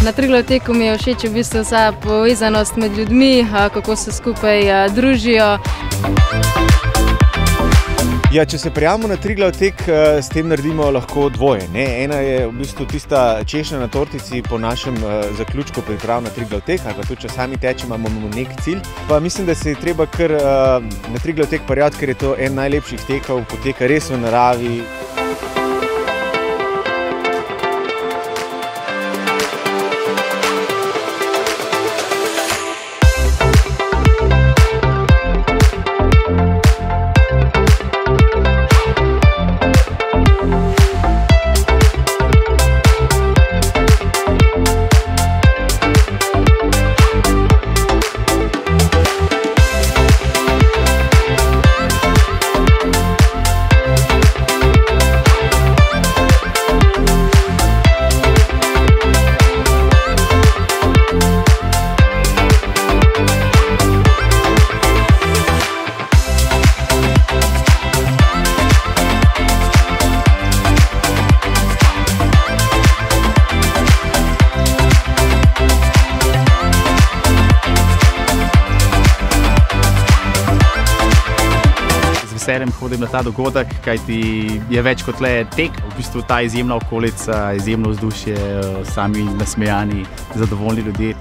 Na Triglav teku mi je všeč v bistvu vsa povezanost med ljudmi, kako se skupaj družijo. Ja, če se prijavimo na Triglav tek, s tem naredimo lahko dvoje. Ena je v bistvu tista češnja na tortici po našem zaključku priprav na Triglav tek, ali pa tudi, če sami tečemo, imamo nek cilj. Pa mislim, da se je treba kar na Triglav tek prijaviti, ker je to en najlepših tekov, poteka res v naravi. Z veseljem hodim na ta dogodek, kajti je več kot le tek. V bistvu ta izjemna okolica, izjemno vzdušje, sami nasmejani, zadovoljni ljudje.